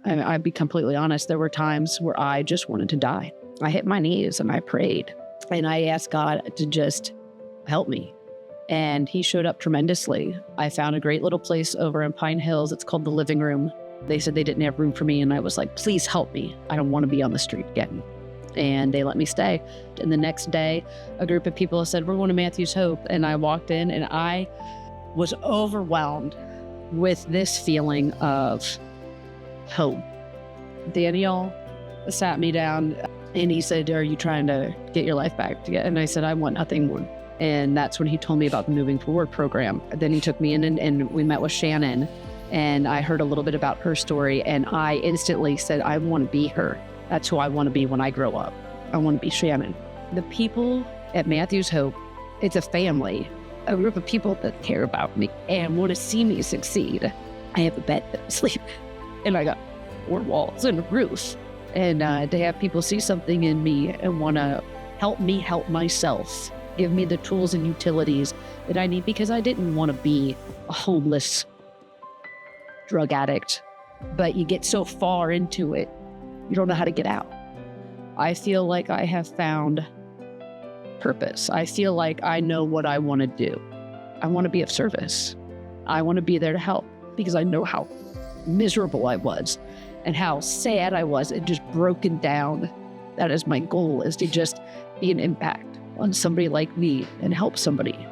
And I'd be completely honest, there were times where I just wanted to die. I hit my knees and I prayed and I asked God to just help me. And he showed up tremendously. I found a great little place over in Pine Hills. It's called the Living Room. They said they didn't have room for me. And I was like, please help me. I don't want to be on the street again. And they let me stay. And the next day, a group of people said, we're going to Matthew's Hope. And I walked in and I was overwhelmed with this feeling of hope. Daniel sat me down and he said, are you trying to get your life back together? And I said, I want nothing more. And that's when he told me about the Moving Forward program. Then he took me in and we met with Shannon and I heard a little bit about her story. And I instantly said, I want to be her. That's who I want to be when I grow up. I want to be Shannon. The people at Matthew's Hope, it's a family, a group of people that care about me and want to see me succeed. I have a bed to sleep and I got 4 walls and a roof. And to have people see something in me and want to help me help myself, give me the tools and utilities that I need, because I didn't want to be a homeless drug addict. But you get so far into it, you don't know how to get out. I feel like I have found purpose. I feel like I know what I want to do. I want to be of service. I want to be there to help because I know how miserable I was and how sad I was and just broken down. That is my goal, is to just be an impact on somebody like me and help somebody.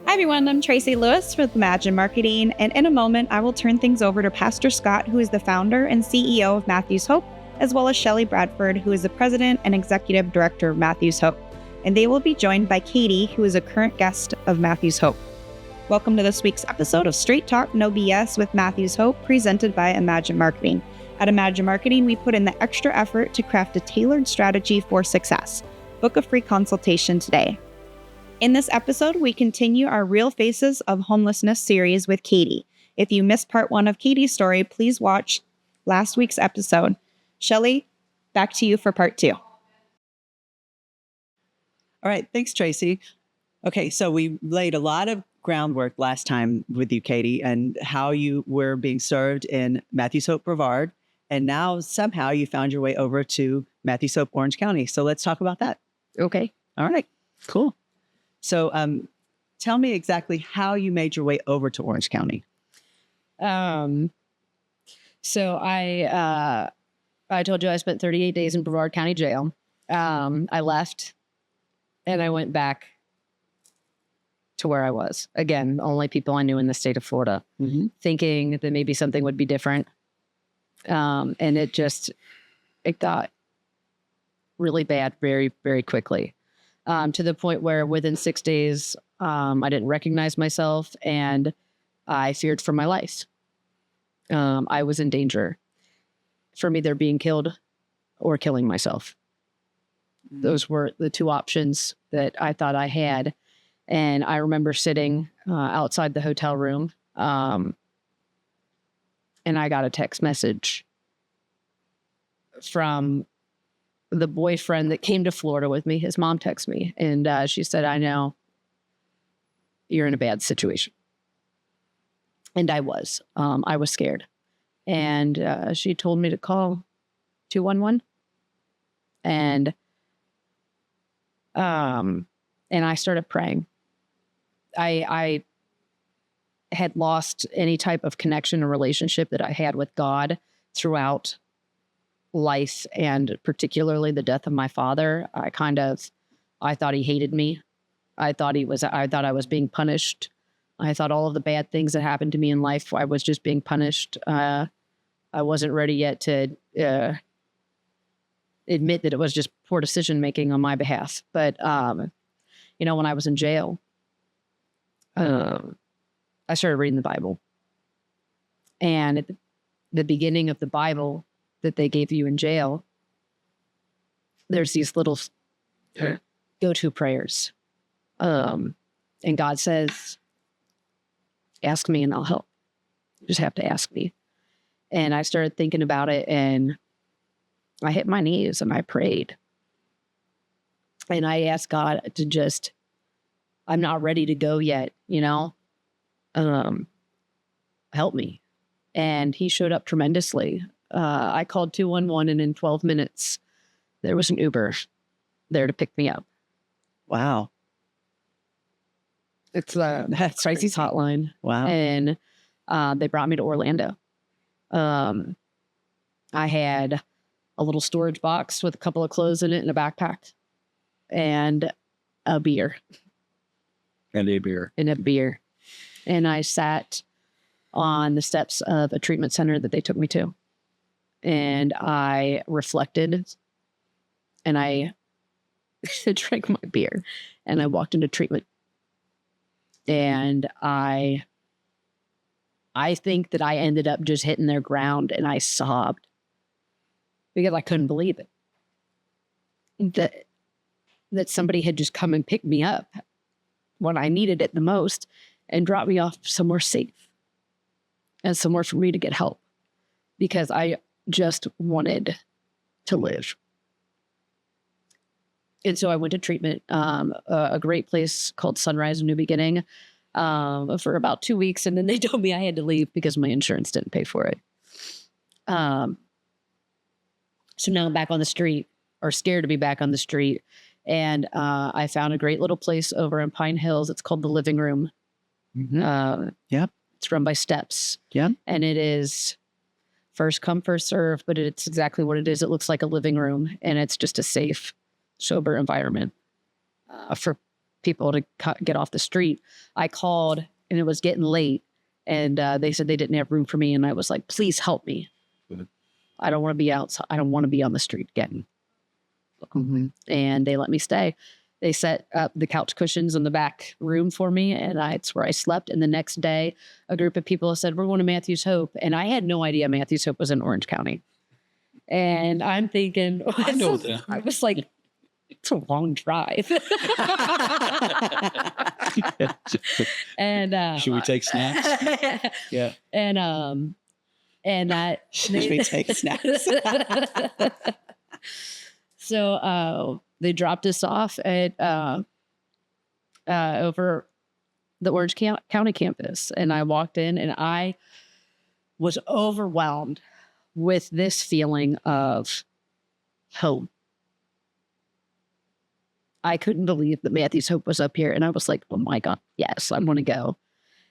Hi everyone, I'm Tracy Lewis with Imagine Marketing, and in a moment I will turn things over to Pastor Scott, who is the founder and CEO of Matthew's Hope, as well as Shelley Bradford, who is the president and executive director of Matthew's Hope. And they will be joined by Katie, who is a current guest of Matthew's Hope. Welcome to this week's episode of Straight Talk, No BS with Matthew's Hope, presented by Imagine Marketing. At Imagine Marketing, we put in the extra effort to craft a tailored strategy for success. Book a free consultation today. In this episode, we continue our Real Faces of Homelessness series with Katie. If you missed part 1 of Katie's story, please watch last week's episode. Shelley, back to you for part 2. All right. Thanks, Tracy. Okay. So we laid a lot of groundwork last time with you, Katie, and how you were being served in Matthew's Hope Brevard. And now somehow you found your way over to Matthew's Hope Orange County. So let's talk about that. Okay. All right. Cool. So tell me exactly how you made your way over to Orange County. So I told you I spent 38 days in Brevard County Jail. I left and I went back to where I was. Again, only people I knew in the state of Florida, thinking that maybe something would be different. And it got really bad very, very quickly, to the point where within 6 days, I didn't recognize myself and I feared for my life. I was in danger from either being killed or killing myself. Those were the 2 options that I thought I had. And I remember sitting outside the hotel room, and I got a text message from the boyfriend that came to Florida with me. His mom texted me, and she said, I know you're in a bad situation. And I was scared. And she told me to call 211. And I started praying. I had lost any type of connection or relationship that I had with God throughout life, and particularly the death of my father. I thought he hated me. I thought I was being punished. I thought all of the bad things that happened to me in life, I was just being punished. I wasn't ready yet to admit that it was just poor decision making on my behalf. But when I was in jail, I started reading the Bible. And at the beginning of the Bible that they gave you in jail, there's these little go-to prayers. And God says, ask me and I'll help. You just have to ask me. And I started thinking about it, and I hit my knees and I prayed. And I asked God to I'm not ready to go yet, help me. and he showed up tremendously. I called 211, and in 12 minutes, there was an Uber there to pick me up. Wow. It's That's Tracy's crazy. hotline. Wow. And they brought me to Orlando. I had a little storage box with a couple of clothes in it and a backpack and a beer. And a beer. And I sat on the steps of a treatment center that they took me to. And I reflected and I drank my beer and I walked into treatment. And I think that I ended up just hitting their ground and I sobbed because I couldn't believe it. That somebody had just come and picked me up when I needed it the most and dropped me off somewhere safe and somewhere for me to get help because I just wanted to live. And so I went to treatment, a great place called Sunrise New Beginning, for about 2 weeks. And then they told me I had to leave because my insurance didn't pay for it. So now I'm back on the street, or scared to be back on the street. And I found a great little place over in Pine Hills. It's called The Living Room. Mm-hmm. Yep. It's run by Steps. Yep. And it is first come, first serve, but it's exactly what it is. It looks like a living room, and it's just a safe, sober environment for people to get off the street. I called, and it was getting late, and they said they didn't have room for me, and I was like, please help me. Good. I don't want to be outside. I don't want to be on the street again. Mm-hmm. And they let me stay. They set up the couch cushions in the back room for me, and it's where I slept. And the next day, a group of people said, we're going to Matthews Hope. And I had no idea Matthews Hope was in Orange County. And I'm thinking, I know that. I was like, it's a long drive. And Should we take snacks? Yeah. and that Should we take snacks? So they dropped us off at over the Orange County campus, and I walked in, and I was overwhelmed with this feeling of home. I couldn't believe that Matthews Hope was up here, and I was like, oh my God, yes, I want to go.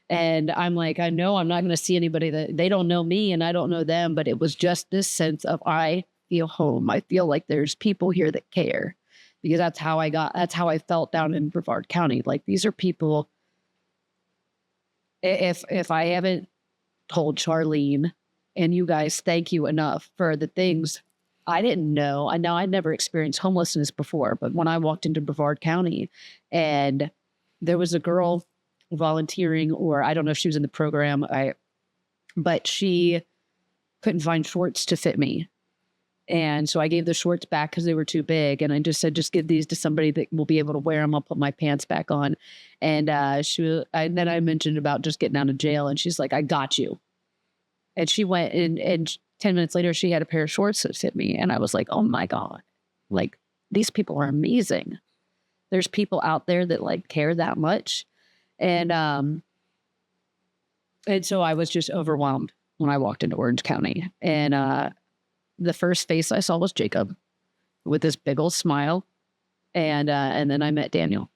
And I'm like, I know I'm not going to see anybody that they don't know me and I don't know them, but it was just this sense of I feel home. I feel like there's people here that care, because that's how I felt down in Brevard County. Like, these are people. If I haven't told Charlene and you guys thank you enough for the things I didn't know. I know I'd never experienced homelessness before, but when I walked into Brevard County and there was a girl volunteering, or I don't know if she was in the program, but she couldn't find shorts to fit me. And so I gave the shorts back because they were too big. And I just said, just give these to somebody that will be able to wear them. I'll put my pants back on. And then I mentioned about just getting out of jail. And she's like, I got you. And she went and 10 minutes later, she had a pair of shorts that fit me. And I was like, oh my God, like, these people are amazing. There's people out there that like care that much. And so I was just overwhelmed when I walked into Orange County. And the first face I saw was Jacob with this big old smile. And then I met Daniel.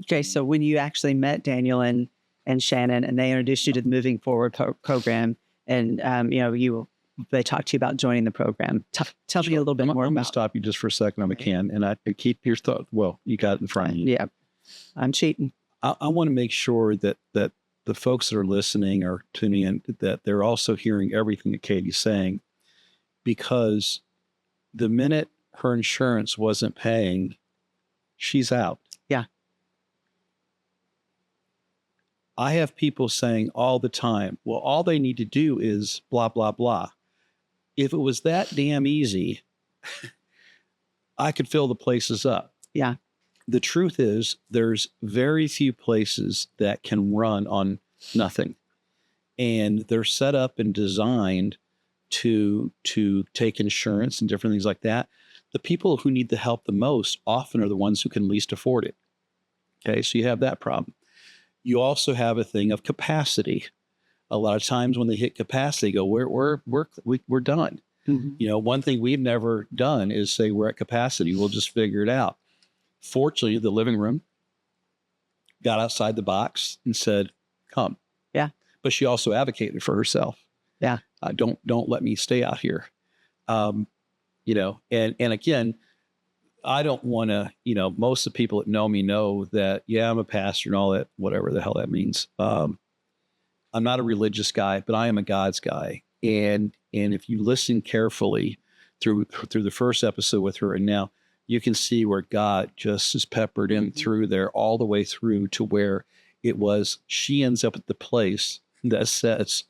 Okay, so when you actually met Daniel and Shannon, and they introduced you to the Moving Forward program, and they talked to you about joining the program. Tell me a little bit more I'm going to about. stop you just for a second if I can, and I keep your thought. Well, you got it in front of you. Yeah, I'm cheating. I want to make sure that the folks that are listening or tuning in, that they're also hearing everything that Katie's saying, because the minute her insurance wasn't paying, she's out. Yeah. I have people saying all the time, well, all they need to do is blah, blah, blah. If it was that damn easy, I could fill the places up. Yeah. The truth is, there's very few places that can run on nothing. And they're set up and designed to take insurance and different things like that. The people who need the help the most often are the ones who can least afford it. Okay, so you have that problem. You also have a thing of capacity. a lot of times when they hit capacity, they go, we're done. You know, one thing we've never done is say we're at capacity. We'll just figure it out. Fortunately, the living room got outside the box and said, come. Yeah. But she also advocated for herself. Yeah. Don't let me stay out here. You know, and again, I don't want to, you know, most of the people that know me know that, yeah, I'm a pastor and all that, whatever the hell that means. I'm not a religious guy, but I am a God's guy. And if you listen carefully through the first episode with her, and now you can see where God just is peppered in through there all the way through to where it was, she ends up at the place that says,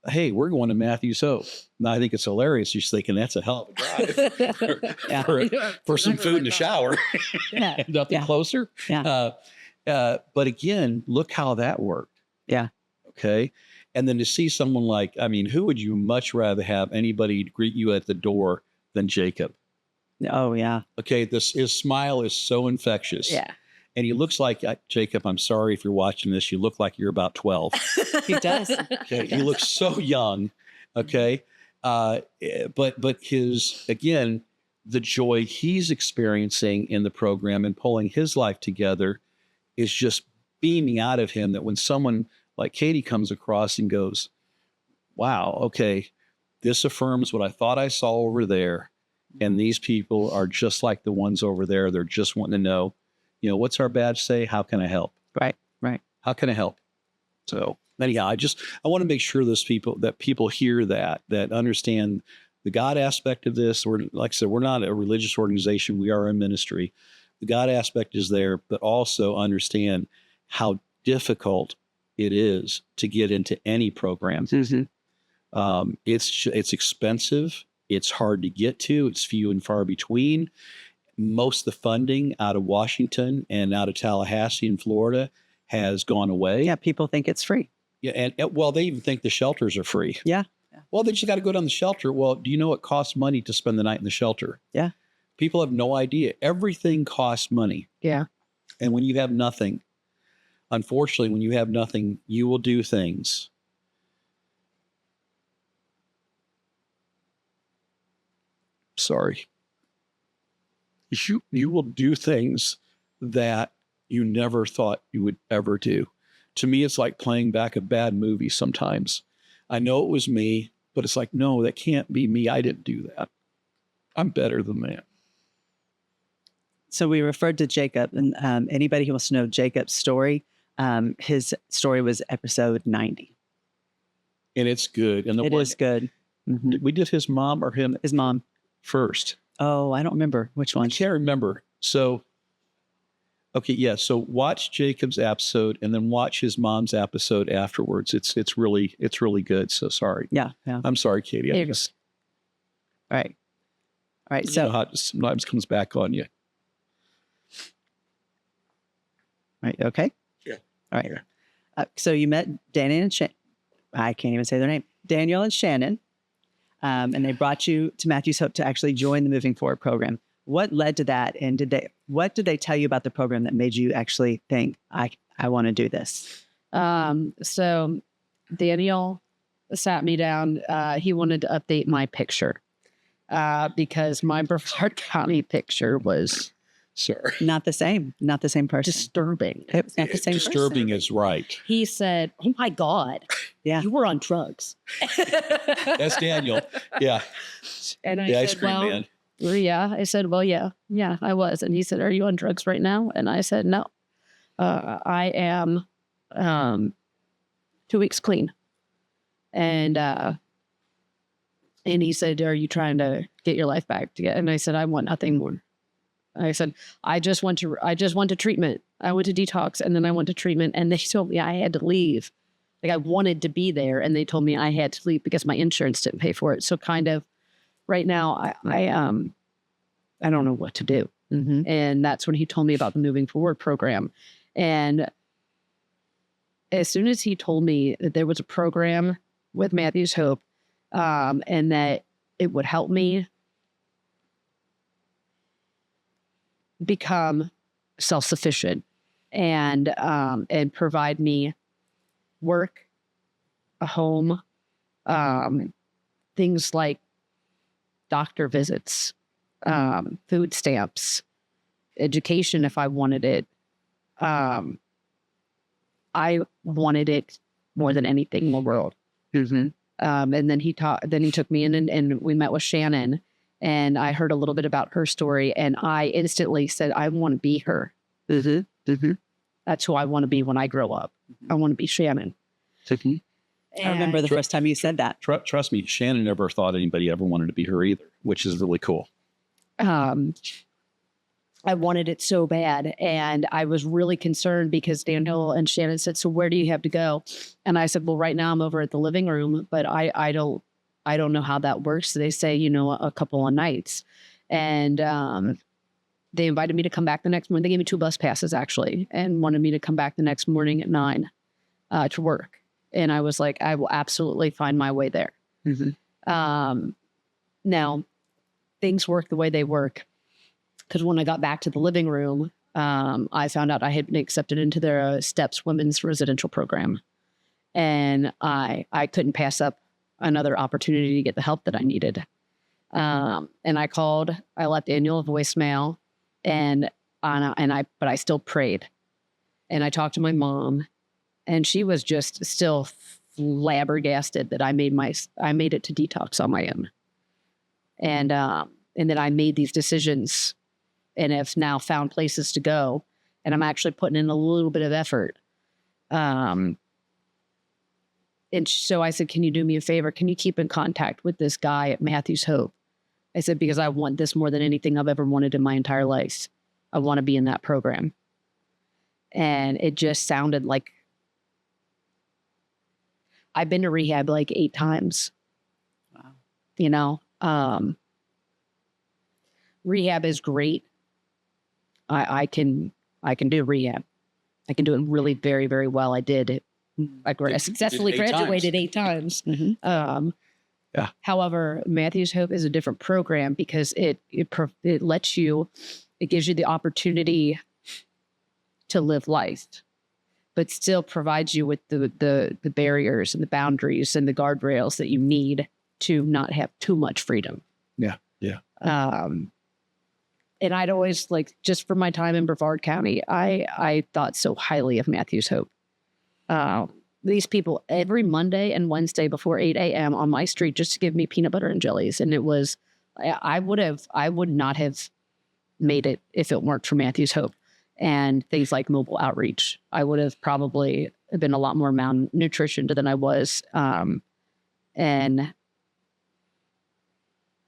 hey, we're going to Matthew's Hope. And I think it's hilarious. She's thinking that's a hell of a drive for some food and a shower. Yeah. Nothing closer. Yeah. But again, look how that worked. Yeah. Okay. And then to see someone like, I mean, who would you much rather have anybody greet you at the door than Jacob? Oh, yeah. Okay. His smile is so infectious. Yeah. And he looks like, Jacob, I'm sorry if you're watching this, you look like you're about 12. He does. Okay. He looks so young. Okay. But his, again, the joy he's experiencing in the program and pulling his life together is just beaming out of him, that when someone like Katie comes across and goes, wow, okay, this affirms what I thought I saw over there. And these people are just like the ones over there. They're just wanting to know, you know, what's our badge say? How can I help? Right. How can I help? So anyhow, I want to make sure that people hear that understand the God aspect of this. We're, like I said, we're not a religious organization. We are a ministry. The God aspect is there, but also understand how difficult it is to get into any program. It's expensive. It's hard to get to. It's few and far between. Most of the funding out of Washington and out of Tallahassee in Florida has gone away. Yeah. People think it's free. Yeah. And well, they even think the shelters are free. Yeah. Well, then you got to go down the shelter. Well, do you know it costs money to spend the night in the shelter? Yeah. People have no idea. Everything costs money. Yeah. And when you have nothing, unfortunately, when you have nothing, you will do things. Sorry. You will do things that you never thought you would ever do. To me, it's like playing back a bad movie sometimes. I know it was me, but it's like, no, that can't be me. I didn't do that. I'm better than that. So we referred to Jacob, and anybody who wants to know Jacob's story, his story was episode 90. And it's good. And It is good. We did his mom or him? His mom. First. Oh, I don't remember which I one. can't remember. So, okay, yeah. So watch Jacob's episode and then watch his mom's episode afterwards. It's really good. So sorry. Yeah. I'm sorry, Katie. There you go. All right. You So know how it sometimes comes back on you. right. Okay. Yeah. All right. So you met Daniel and I can't even say their name. Daniel and Shannon. And they brought you to Matthew's Hope to actually join the Moving Forward program. What led to that? And what did they tell you about the program that made you actually think, I want to do this? So Daniel sat me down. He wanted to update my picture because my Brevard County picture was Sorry. Not the same person. disturbing. It was not the same Disturbing person. is right. He said, oh my God, Yeah. you were on drugs. That's Daniel. Yeah. And I The ice said, cream well, man. yeah. I said, well, yeah, I was. And he said, are you on drugs right now? And I said, no, I am 2 weeks clean. And he said, are you trying to get your life back together? And I said, I want nothing more. I said, I just went to treatment. I went to detox and then I went to treatment and they told me I had to leave. Like I wanted to be there and they told me I had to leave because my insurance didn't pay for it. So kind of right now I don't know what to do. Mm-hmm. And that's when he told me about the Moving Forward program. And as soon as he told me that there was a program with Matthew's Hope, and that it would help me become self-sufficient and provide me work, a home, things like doctor visits, food stamps, education if I wanted it. I wanted it more than anything in the world. Mm-hmm. And then he took me in and we met with Shannon, and I heard a little bit about her story, and I instantly said, I want to be her. Mm-hmm. Mm-hmm. That's who I want to be when I grow up. I want to be Shannon. Mm-hmm. I remember the first time you said that. Trust me, Shannon never thought anybody ever wanted to be her either, which is really cool. I wanted it so bad, and I was really concerned because Daniel and Shannon said, so where do you have to go? And I said, well, right now I'm over at the living room, but I don't know how that works. They say, a couple of nights. And they invited me to come back the next morning. They gave me 2 bus passes, actually, and wanted me to come back the next morning at 9 to work. And I was like, I will absolutely find my way there. Mm-hmm. Now, things work the way they work. Because when I got back to the living room, I found out I had been accepted into their STEPS women's residential program. And I couldn't pass up another opportunity to get the help that I needed. And I left Daniel a voicemail, but I still prayed. And I talked to my mom, and she was just still flabbergasted that I made it to detox on my own. And that I made these decisions and have now found places to go. And I'm actually putting in a little bit of effort. And so I said, can you do me a favor? Can you keep in contact with this guy at Matthew's Hope? I said, because I want this more than anything I've ever wanted in my entire life. I want to be in that program. And it just sounded like I've been to rehab like 8 times. Wow. Rehab is great. I can do rehab. I can do it really very, very well. I did it. I successfully graduated 8 times. Mm-hmm. Yeah. However, Matthew's Hope is a different program because it gives you the opportunity to live life, but still provides you with the barriers and the boundaries and the guardrails that you need to not have too much freedom. Yeah. Yeah. And I'd always just for my time in Brevard County, I thought so highly of Matthew's Hope. These people every Monday and Wednesday before 8 a.m. on my street just to give me peanut butter and jellies. And it was, I would not have made it if it weren't for Matthew's Hope and things like mobile outreach. I would have probably been a lot more malnutrition than I was. And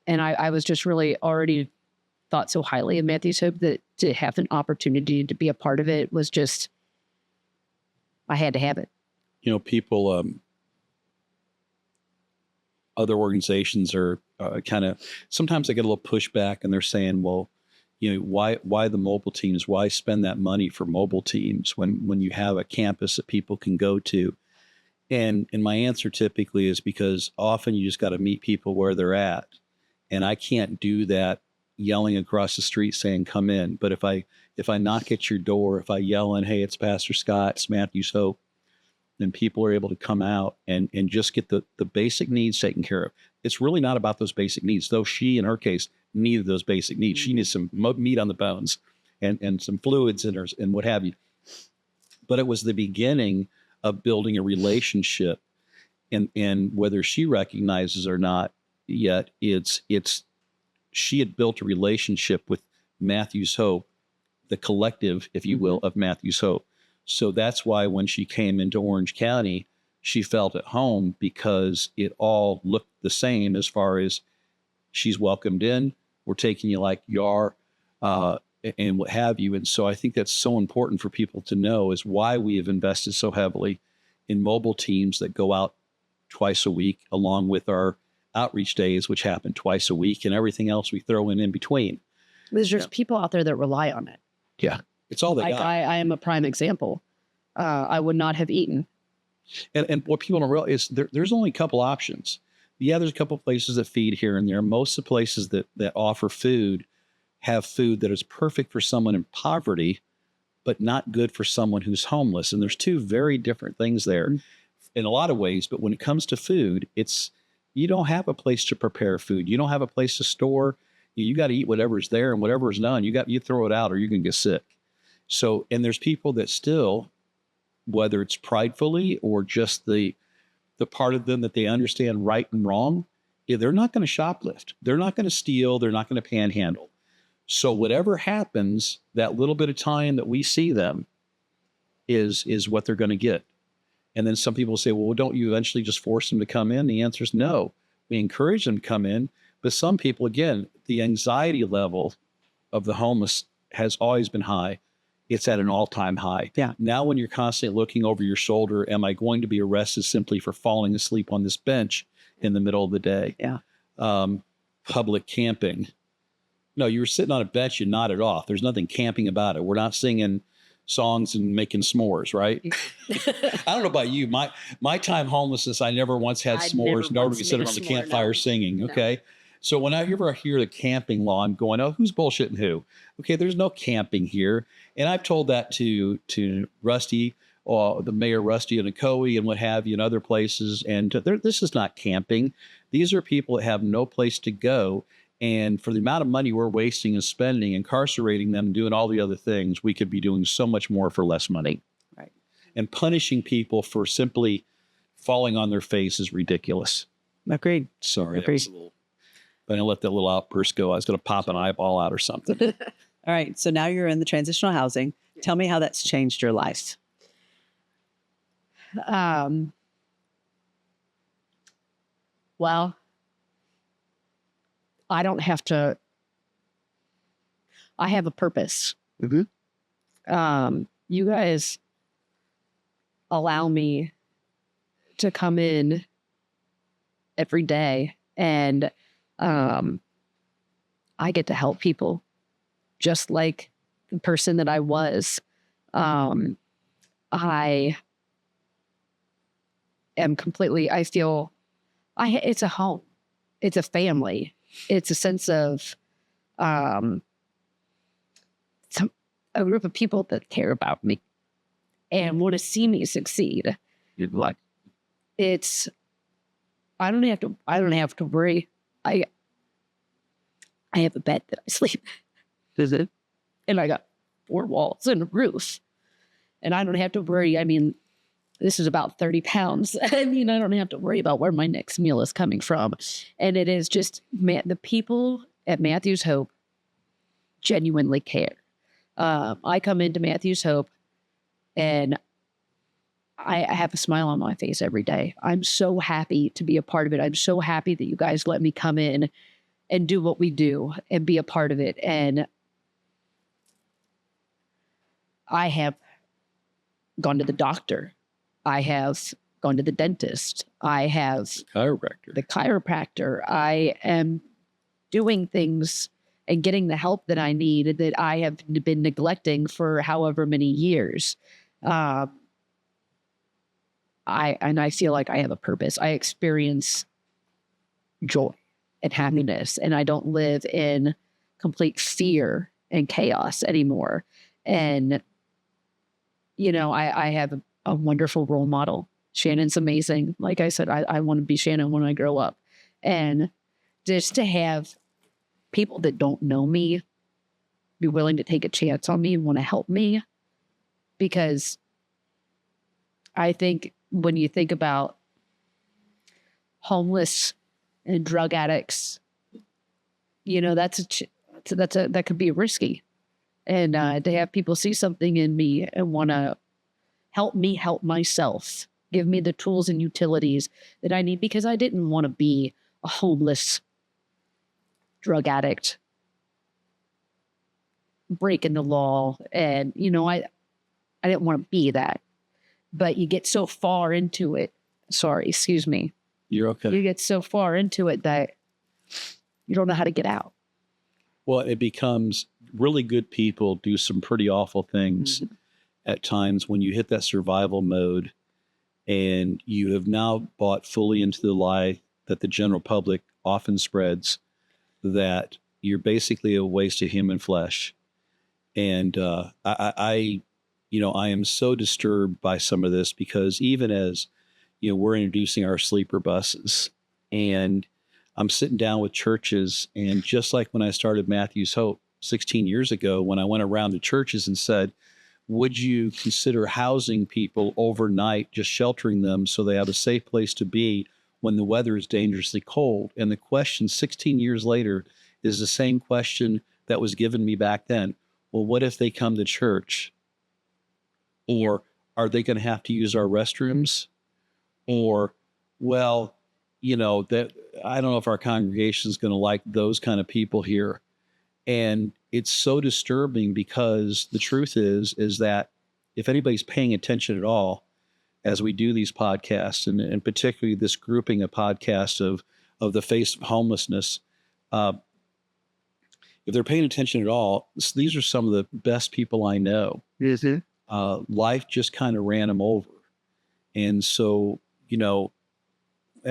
I was just really already thought so highly of Matthew's Hope that to have an opportunity to be a part of it was just, I had to have it. People, other organizations are sometimes they get a little pushback and they're saying, well, why the mobile teams? Why spend that money for mobile teams when you have a campus that people can go to? And my answer typically is because often you just got to meet people where they're at. And I can't do that yelling across the street saying, come in. But if I knock at your door, if I yell in, hey, it's Pastor Scott, it's Matthew's Hope, then people are able to come out and just get the basic needs taken care of. It's really not about those basic needs, though she, in her case, needed those basic needs. She needs some meat on the bones and some fluids in her and what have you. But it was the beginning of building a relationship. And whether she recognizes or not yet, she had built a relationship with Matthew's Hope, the collective, if you will, of Matthew's Hope. So that's why when she came into Orange County, she felt at home because it all looked the same as far as she's welcomed in, we're taking you like you are, and what have you. And so I think that's so important for people to know is why we have invested so heavily in mobile teams that go out twice a week, along with our outreach days, which happen twice a week, and everything else we throw in between. There's just people out there that rely on it. Yeah. It's all they got. I am a prime example. I would not have eaten. And what people don't realize is there's only a couple options. Yeah, there's a couple places that feed here and there. Most of the places that offer food have food that is perfect for someone in poverty, but not good for someone who's homeless. And there's 2 very different things there. in a lot of ways, but when it comes to food, you don't have a place to prepare food. You don't have a place to store. You got to eat whatever's there, and whatever's done, you throw it out or you can get sick. So, and there's people that still, whether it's pridefully or just the part of them that they understand right and wrong, they're not going to shoplift. They're not going to steal. They're not going to panhandle. So whatever happens, that little bit of time that we see them is what they're going to get. And then some people say, well, don't you eventually just force them to come in? The answer is no. We encourage them to come in. But some people, again, the anxiety level of the homeless has always been high. It's at an all-time high. Yeah. Now when you're constantly looking over your shoulder, am I going to be arrested simply for falling asleep on this bench in the middle of the day? Yeah. Public camping. No, you were sitting on a bench, you nodded off. There's nothing camping about it. We're not singing songs and making s'mores, right? I don't know about you. My time homelessness, I never once had s'mores, nor do we sit around the campfire singing, okay? No. So when I ever hear the camping law, I'm going, oh, who's bullshitting who? Okay, there's no camping here. And I've told that to Rusty, the Mayor Rusty and Ocoee and what have you, and other places. And this is not camping. These are people that have no place to go. And for the amount of money we're wasting and spending, incarcerating them, doing all the other things, we could be doing so much more for less money. Right. And punishing people for simply falling on their face is ridiculous. Agreed. Sorry. Agreed. But I let that little outburst go. I was going to pop an eyeball out or something. All right. So now you're in the transitional housing. Tell me how that's changed your life. Well, I don't have to. I have a purpose. Mm-hmm. You guys allow me to come in every day, and I get to help people just like the person that I was. I am completely, I feel it's a home. It's a family. It's a sense of a group of people that care about me and want to see me succeed. Like, it's, I don't have to worry. I have a bed that I sleep in. Is it? And I got 4 walls and a roof. And I don't have to worry. I mean, this is about 30 pounds. I mean, I don't have to worry about where my next meal is coming from. And it is just, the people at Matthew's Hope genuinely care. I come into Matthew's Hope and I have a smile on my face every day. I'm so happy to be a part of it. I'm so happy that you guys let me come in and do what we do and be a part of it. And I have gone to the doctor. I have gone to the dentist. I have the chiropractor. I am doing things and getting the help that I need that I have been neglecting for however many years. I feel like I have a purpose. I experience joy and happiness, and I don't live in complete fear and chaos anymore. And, you know, I have a wonderful role model. Shannon's amazing. Like I said, I want to be Shannon when I grow up. And just to have people that don't know me be willing to take a chance on me and want to help me, because I think when you think about homeless and drug addicts, you know, that could be risky. And to have people see something in me and want to help me help myself, give me the tools and utilities that I need, because I didn't want to be a homeless drug addict, breaking the law. And, you know, I didn't want to be that. But you get so far into it. Sorry, excuse me. You're okay. You get so far into it that you don't know how to get out. Well, it becomes really good people do some pretty awful things at times when you hit that survival mode, and you have now bought fully into the lie that the general public often spreads, that you're basically a waste of human flesh. And I am so disturbed by some of this, because even as, we're introducing our sleeper buses. And I'm sitting down with churches. And just like when I started Matthew's Hope 16 years ago, when I went around to churches and said, would you consider housing people overnight, just sheltering them so they have a safe place to be when the weather is dangerously cold? And the question 16 years later is the same question that was given me back then. Well, what if they come to church? Or are they going to have to use our restrooms? Or, well, that I don't know if our congregation is going to like those kind of people here. And it's so disturbing, because the truth is that if anybody's paying attention at all, as we do these podcasts, and particularly this grouping of podcasts of the face of homelessness, if they're paying attention at all, these are some of the best people I know. Life just kind of ran them over. And so, and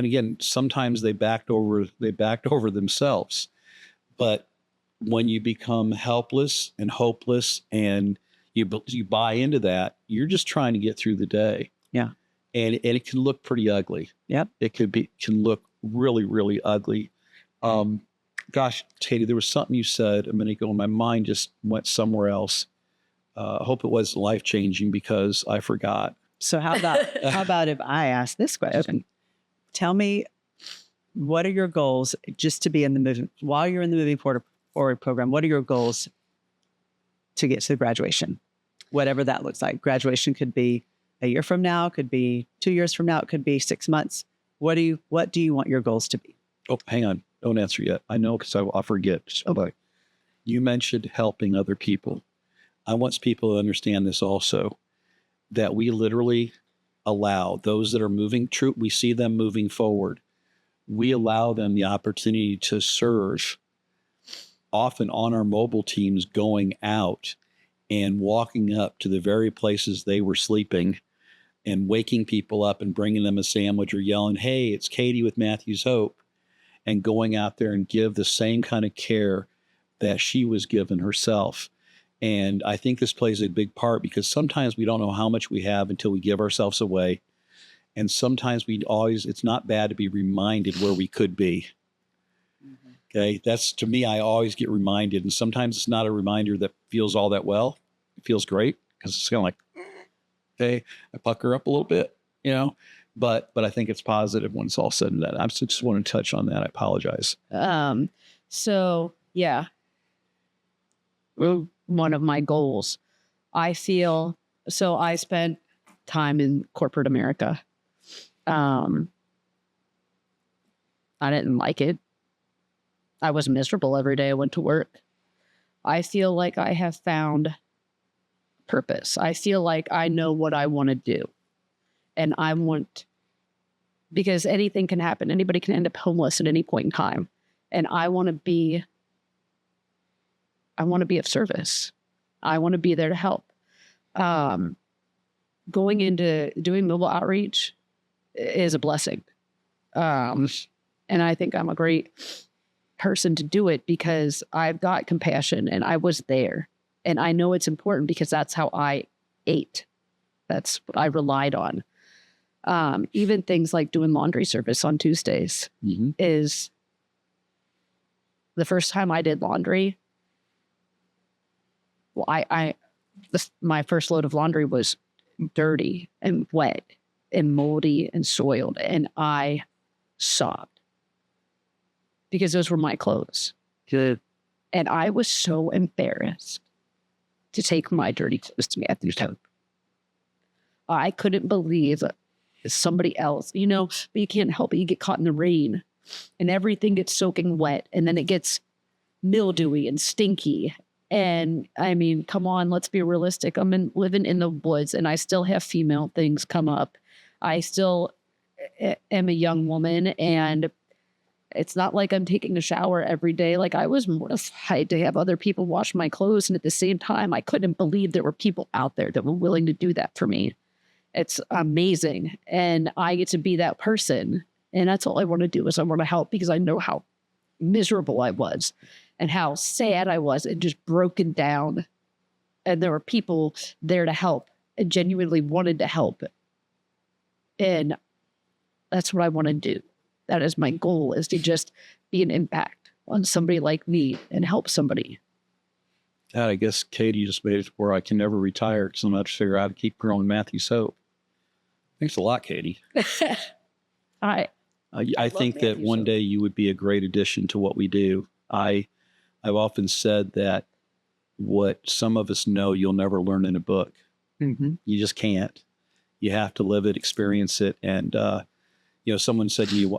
again, sometimes they backed over themselves. But when you become helpless and hopeless and you buy into that, you're just trying to get through the day. Yeah. And it can look pretty ugly. Yep. It can look really, really ugly. Gosh, Katie, there was something you said a minute ago and my mind just went somewhere else. I hope it was life-changing, because I forgot. So how about if I ask this question? Tell me, what are your goals just to be in the moving, while you're in the Moving Forward program, what are your goals to get to graduation? Whatever that looks like. Graduation could be a year from now, could be 2 years from now, it could be 6 months. What do you want your goals to be? Oh, hang on. Don't answer yet. I know, because I'll forget. Okay. You mentioned helping other people. I want people to understand this also, that we literally allow those that are moving true. We see them moving forward. We allow them the opportunity to serve, often on our mobile teams, going out and walking up to the very places they were sleeping and waking people up and bringing them a sandwich, or yelling, "Hey, it's Katie with Matthew's Hope," and going out there and give the same kind of care that she was given herself. And I think this plays a big part, because sometimes we don't know how much we have until we give ourselves away. And sometimes it's not bad to be reminded where we could be. Mm-hmm. Okay. That's, to me, I always get reminded. And sometimes it's not a reminder that feels all that well. It feels great, because it's kind of like, okay, I pucker up a little bit, but I think it's positive when it's all said and done. I just want to touch on that. I apologize. So yeah. Well, one of my goals, I spent time in corporate America. I didn't like it. I was miserable every day I went to work. I feel like I have found purpose. I feel like I know what I want to do. And because anything can happen. Anybody can end up homeless at any point in time. And I want to be of service. I want to be there to help. Going into doing mobile outreach is a blessing. And I think I'm a great person to do it, because I've got compassion and I was there. And I know it's important, because that's how I ate. That's what I relied on. Even things like doing laundry service on Tuesdays is the first time I did laundry. Well, my first load of laundry was dirty and wet and moldy and soiled, and I sobbed, because those were my clothes. Good. And I was so embarrassed to take my dirty clothes to Matthew's Hope. I couldn't believe that somebody else, but you can't help it. You get caught in the rain and everything gets soaking wet, and then it gets mildewy and stinky. And I mean, come on, let's be realistic. I'm living in the woods, and I still have female things come up. I still am a young woman, and it's not like I'm taking a shower every day. Like, I was mortified to have other people wash my clothes. And at the same time, I couldn't believe there were people out there that were willing to do that for me. It's amazing. And I get to be that person. And that's all I want to do, is I want to help, because I know how miserable I was and how sad I was and just broken down. And there were people there to help and genuinely wanted to help. And that's what I want to do. That is my goal, is to just be an impact on somebody like me and help somebody. God, I guess Katie just made it where I can never retire because I'm going to figure out how to keep growing Matthew's Hope. Thanks a lot, Katie. I think that one day you would be a great addition to what we do. I've often said that what some of us know, you'll never learn in a book. Mm-hmm. You just can't. You have to live it, experience it. And, someone said to you,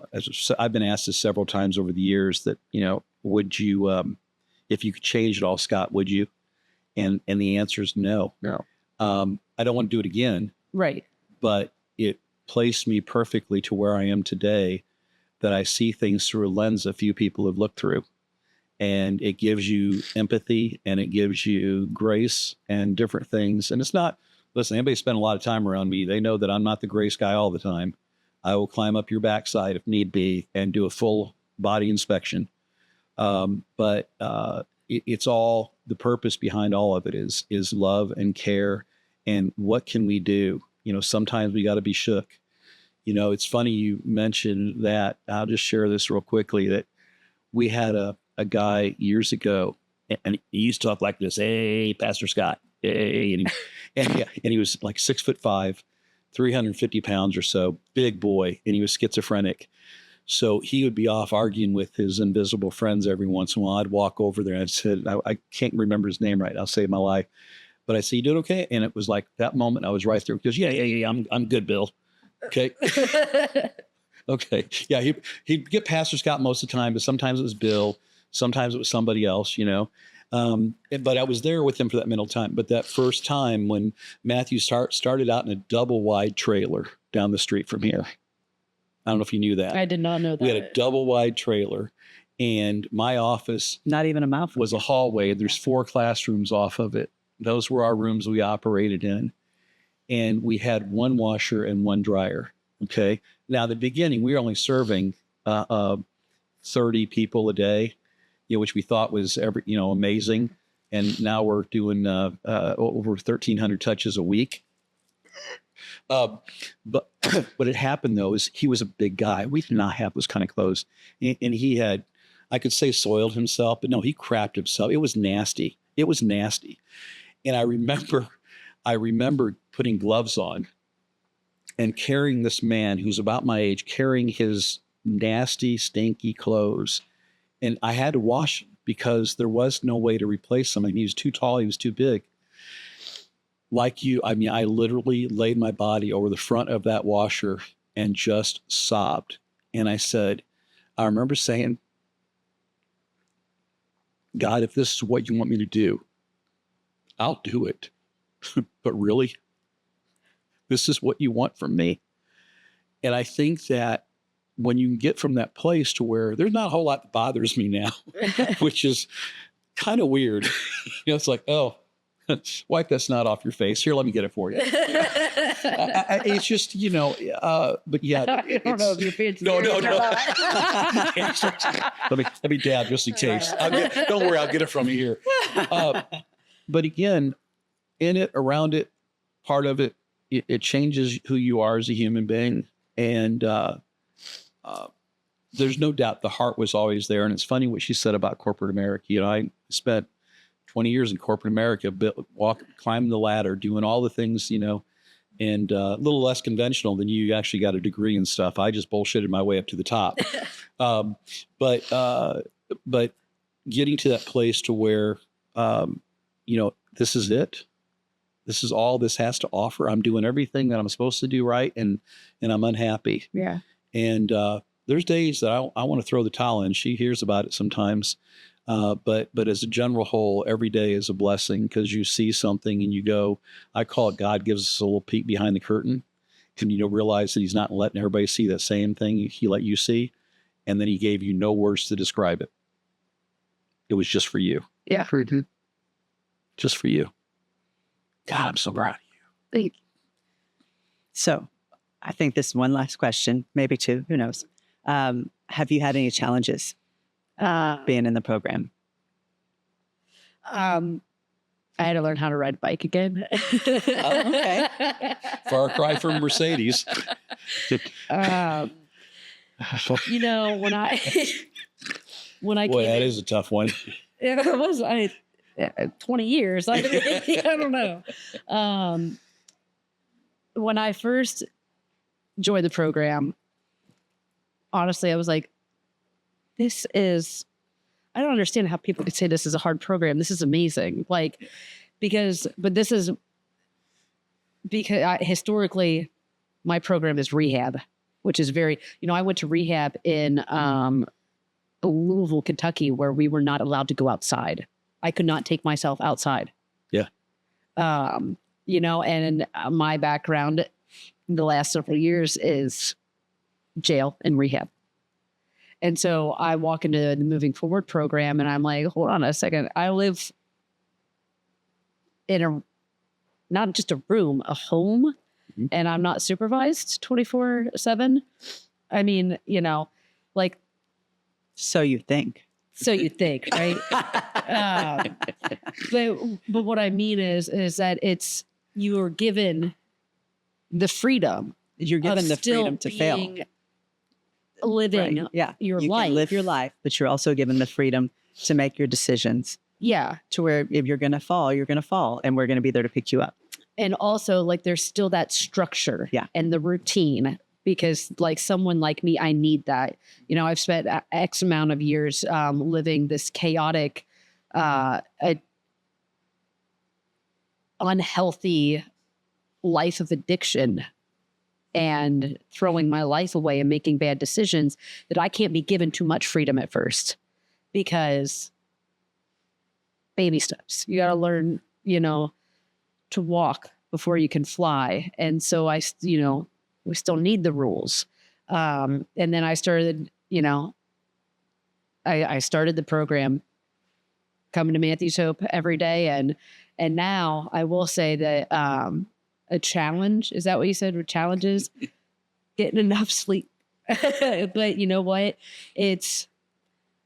I've been asked this several times over the years that, would you, if you could change it all, Scott, would you? And the answer is no. No. I don't want to do it again. Right. But it placed me perfectly to where I am today, that I see things through a lens a few people have looked through. And it gives you empathy and it gives you grace and different things. And it's not, listen, anybody spend a lot of time around me, they know that I'm not the grace guy all the time. I will climb up your backside if need be and do a full body inspection. But it's all, the purpose behind all of it is love and care. And what can we do? Sometimes we got to be shook. It's funny you mentioned that. I'll just share this real quickly, that we had a guy years ago, and he used to talk like this, "Hey, Pastor Scott, hey," and he was like 6'5", 350 pounds or so, big boy, and he was schizophrenic. So he would be off arguing with his invisible friends every once in a while. I'd walk over there and I said, I can't remember his name right. I'll save my life. But I said, "You doing okay?" And it was like that moment I was right there. He goes, yeah, I'm good, Bill. Okay. Okay. Yeah, he'd get Pastor Scott most of the time, but sometimes it was Bill. Sometimes it was somebody else, but I was there with him for that middle time. But that first time when Matthew started out in a double wide trailer down the street from here. I don't know if you knew that. I did not know that. We had a double wide trailer, and my office Not even a mouth was a hallway. There's 4 classrooms off of it. Those were our rooms we operated in. And we had 1 washer and 1 dryer. Okay. Now, at the beginning, we were only serving 30 people a day, which we thought was amazing. And now we're doing over 1,300 touches a week. But what had happened, though, is he was a big guy. We did not have those kind of clothes. And he had, I could say, soiled himself, but no, he crapped himself. It was nasty. It was nasty. And I remember putting gloves on and carrying this man who's about my age, carrying his nasty, stinky clothes. And I had to wash him because there was no way to replace him. I mean, he was too tall. He was too big. Like you, I literally laid my body over the front of that washer and just sobbed. And I said, I remember saying, "God, if this is what you want me to do, I'll do it. But really, this is what you want from me." And I think that when you get from that place to where there's not a whole lot that bothers me now, which is kind of weird. It's like, oh, wipe that snot off your face. Here, let me get it for you. It's just, but yeah. I don't know if your pants. No. let me dab just in case. Don't worry, I'll get it from you here. But again, in it, around it, part of it, it changes who you are as a human being. And there's no doubt the heart was always there. And it's funny what she said about corporate America. I spent 20 years in corporate America, climbing the ladder, doing all the things, and a little less conventional than you actually got a degree and stuff. I just bullshitted my way up to the top. But getting to that place to where, this is it. This is all this has to offer. I'm doing everything that I'm supposed to do right, and I'm unhappy. Yeah. And there's days that I want to throw the towel in. She hears about it sometimes. But as a general whole, every day is a blessing because you see something and you go, I call it God gives us a little peek behind the curtain. And realize that he's not letting everybody see that same thing he let you see. And then he gave you no words to describe it. It was just for you. Yeah. Just for you. God, I'm so proud of you. Thank you. So I think this one last question, maybe 2, who knows. Have you had any challenges being in the program? I had to learn how to ride a bike again. Okay. Far cry from Mercedes. You know, when I Boy, came that in, is a tough one. it was 20 years. I don't know. When I first joined the program, honestly, I was like, I don't understand how people could say this is a hard program. This is amazing. Like, because historically, my program is rehab, which is very, I went to rehab in Louisville, Kentucky, where we were not allowed to go outside. I could not take myself outside. Yeah. And my background the last several years is jail and rehab. And so I walk into the Moving Forward program and I'm like, hold on a second. I live in not just a room, a home, and I'm not supervised 24/7. I mean, like. So you think. So you think, right? But what I mean is that you're given the freedom. You're given the freedom to fail. Living your life. Can live your life, but you're also given the freedom to make your decisions. Yeah. To where if you're going to fall, you're going to fall, and we're going to be there to pick you up. And also, like, there's still that structure and the routine, because like someone like me, I need that. I've spent X amount of years living this chaotic, unhealthy life of addiction and throwing my life away and making bad decisions, that I can't be given too much freedom at first, because baby steps. You got to learn, to walk before you can fly. And so we still need the rules. And then I started, I started the program coming to Matthew's Hope every day. And now I will say that a challenge, is that what you said? Challenges? Getting enough sleep. But you know what?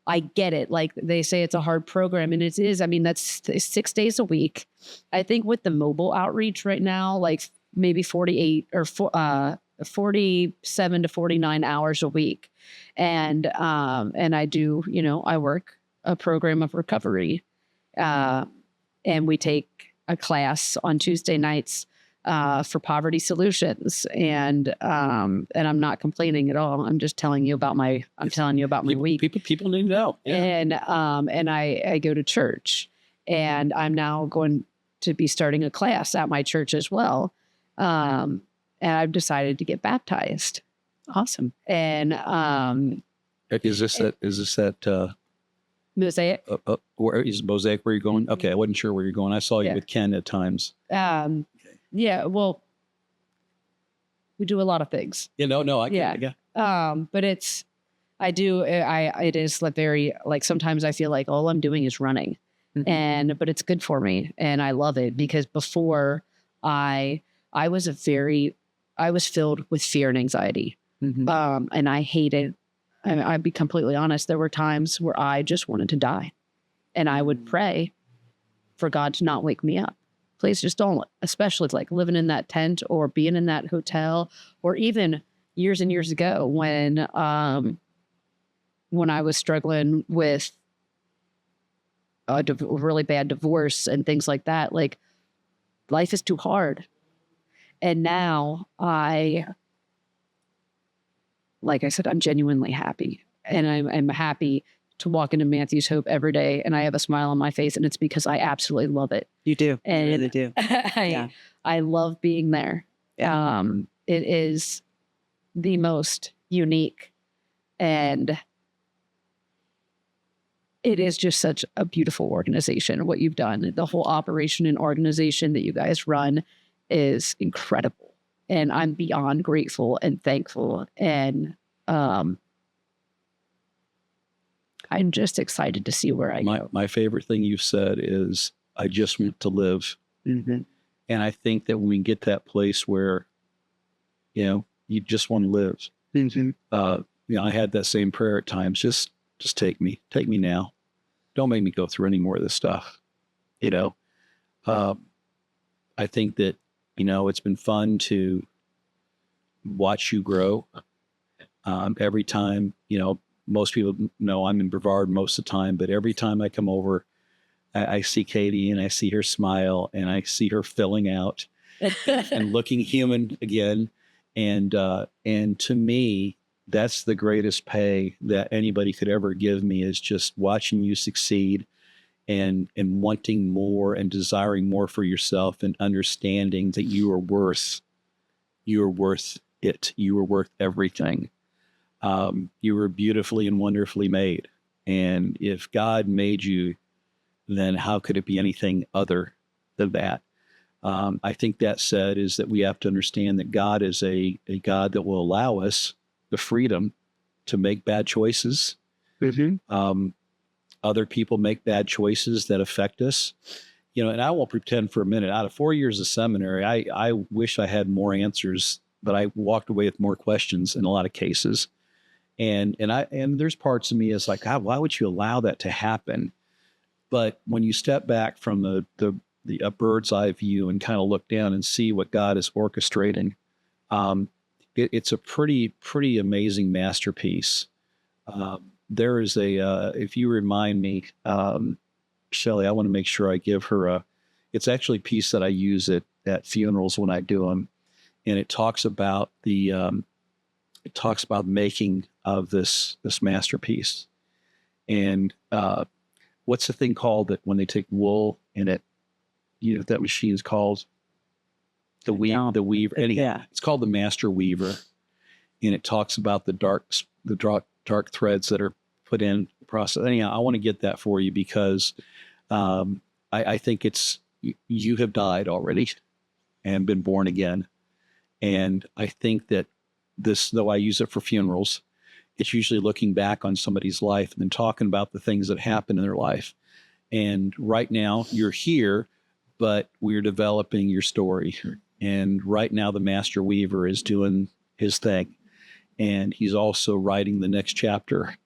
I get it. Like they say, it's a hard program, and it is. I mean, that's 6 days a week. I think with the mobile outreach right now, like maybe 48 or 47 to 49 hours a week. And I do, I work a program of recovery, and we take a class on Tuesday nights for poverty solutions. And I'm not complaining at all. I'm just telling you about my week. People need to know. Yeah. And I go to church, and I'm now going to be starting a class at my church as well. And I've decided to get baptized. Awesome. And is this that Mosaic? Where is Mosaic? Where you're going? Okay, I wasn't sure where you're going. I saw you with Ken at times. Yeah. Well, we do a lot of things. No, I get it. Yeah. But it is like very, like, sometimes I feel like all I'm doing is running, but it's good for me, and I love it, because before I was filled with fear and anxiety. And I hated, and I'd be completely honest, there were times where I just wanted to die, and I would pray for God to not wake me up. Please just don't, especially like living in that tent or being in that hotel, or even years and years ago when I was struggling with a really bad divorce and things like that. Like, life is too hard. And now like I said, I'm genuinely happy, and I'm happy to walk into Matthew's Hope every day, and I have a smile on my face, and it's because I absolutely love it. You do. And you really do. I love being there. It is the most unique, and it is just such a beautiful organization. What you've done, the whole operation and organization that you guys run, is incredible. And I'm beyond grateful and thankful. And I'm just excited to see where I go. My favorite thing you've said is, I just want to live. And I think that when we get to that place where, you just want to live. I had that same prayer at times. Just take me now. Don't make me go through any more of this stuff. I think that, it's been fun to watch you grow Every time, most people know I'm in Brevard most of the time, but every time I come over, I see Katie and I see her smile and I see her filling out and looking human again. And to me, that's the greatest pay that anybody could ever give me, is just watching you succeed and wanting more and desiring more for yourself, and understanding that you are worth it. You are worth everything. You were beautifully and wonderfully made. And if God made you, then how could it be anything other than that? I think that said is that we have to understand that God is a God that will allow us the freedom to make bad choices. Other people make bad choices that affect us. And I won't pretend for a minute, out of 4 years of seminary, I wish I had more answers, but I walked away with more questions in a lot of cases. And there's parts of me is like, God, why would you allow that to happen? But when you step back from the bird's eye view and kind of look down and see what God is orchestrating, it's a pretty amazing masterpiece. There is if you remind me, Shelley, I want to make sure I give her it's actually a piece that I use at funerals when I do them. And it talks about the making of this masterpiece. And what's the thing called that when they take wool and that machine's called the weaver. Anyhow, Yeah. It's called the master weaver. And it talks about the dark threads that are put in the process. Anyhow, I want to get that for you because I think you have died already and been born again. And I think that this, though I use it for funerals, it's usually looking back on somebody's life and then talking about the things that happened in their life. And right now you're here, but we're developing your story. And right now the master weaver is doing his thing. And he's also writing the next chapter.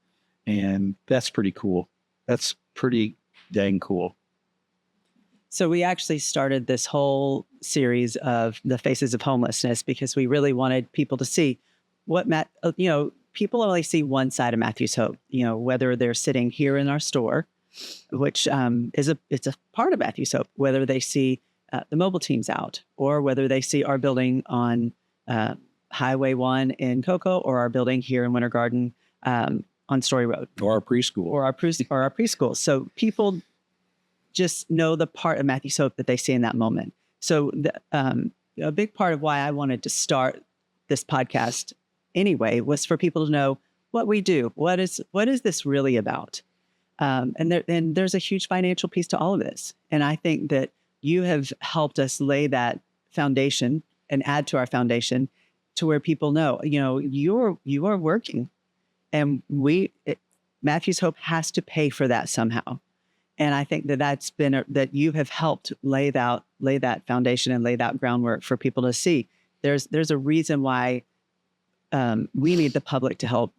And that's pretty cool. That's pretty dang cool. So we actually started this whole series of the Faces of Homelessness because we really wanted people to see what people only see one side of Matthew's Hope, whether they're sitting here in our store, which it's a part of Matthew's Hope, whether they see the mobile teams out, or whether they see our building on Highway 1 in Cocoa, or our building here in Winter Garden on Story Road. Or our preschool. Or our preschool. So people just know the part of Matthew's Hope that they see in that moment. So a big part of why I wanted to start this podcast anyway was for people to know what we do. What is this really about? And there's a huge financial piece to all of this. And I think that you have helped us lay that foundation and add to our foundation to where people know, you are working, and Matthew's Hope has to pay for that somehow. And I think that you have helped lay that foundation and lay that groundwork for people to see. There's a reason why we need the public to help,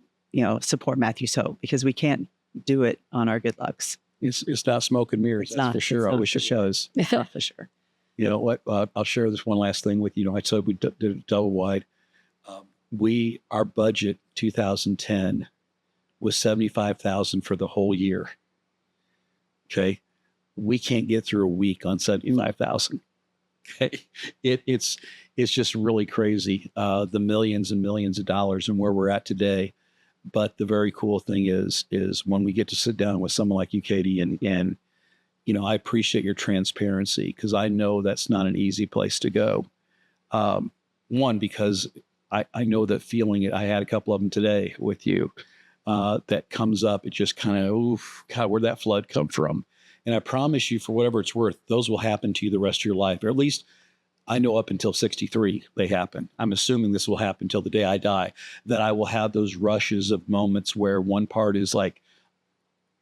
support Matthew's Hope, because we can't do it on our good lucks. It's not smoke and mirrors, that's for sure. I wish it was. It's not for sure. You know what? I'll share this one last thing with you. I said we did it double wide. Our budget 2010 was $75,000 for the whole year. Okay, we can't get through a week on $75,000. Okay, it's just really crazy. The millions and millions of dollars and where we're at today. But the very cool thing is when we get to sit down with someone like you, Katie, and I appreciate your transparency, because I know that's not an easy place to go. One, because I know that feeling. I had a couple of them today with you that comes up. It just kind of, God, where'd that flood come from? And I promise you, for whatever it's worth, those will happen to you the rest of your life, or at least I know up until 63 they happen. I'm assuming this will happen until the day I die, that I will have those rushes of moments where one part is like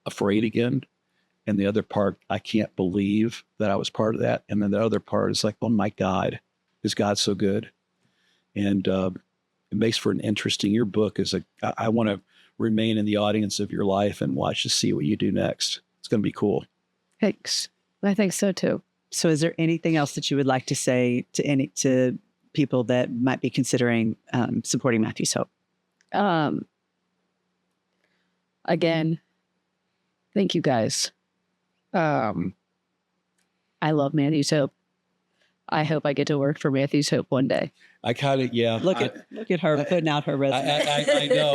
afraid again, and the other part, I can't believe that I was part of that. And then the other part is like, oh my God, is God so good? And it makes for an interesting, your book is I want to remain in the audience of your life and watch to see what you do next. It's going to be cool. Thanks. I think so too. So is there anything else that you would like to say to people that might be considering supporting Matthew's Hope? Again, thank you guys. I love Matthew's Hope. I hope I get to work for Matthew's Hope one day. I kind of, yeah. Look at her putting out her resume.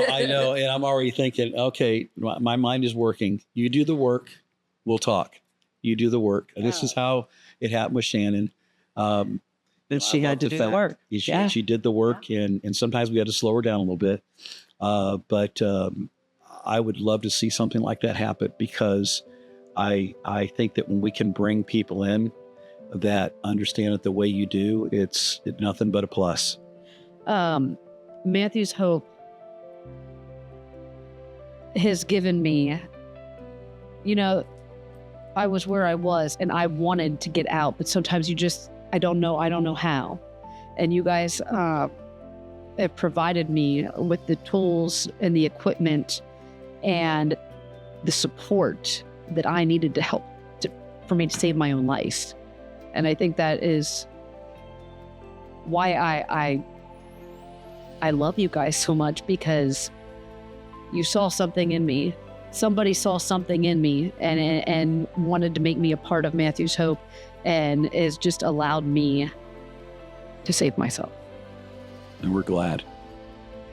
I know. And I'm already thinking, okay, my mind is working. You do the work, we'll talk. You do the work. And this is how it happened with Shannon. And she had to do the work. She did the work, and sometimes we had to slow her down a little bit. But I would love to see something like that happen, because I think that when we can bring people in that understand it the way you do, it's nothing but a plus. Matthew's Hope has given me, I was where I was and I wanted to get out, but sometimes I don't know how. And you guys have provided me with the tools and the equipment and the support that I needed to help for me to save my own life. And I think that is why I love you guys so much, because you saw something in me. Somebody saw something in me and wanted to make me a part of Matthew's Hope, and has just allowed me to save myself. And we're glad.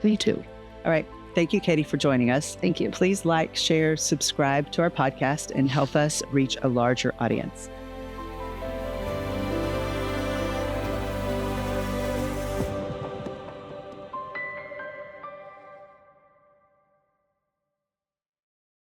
Me too. All right. Thank you, Katie, for joining us. Thank you. Please like, share, subscribe to our podcast, and help us reach a larger audience.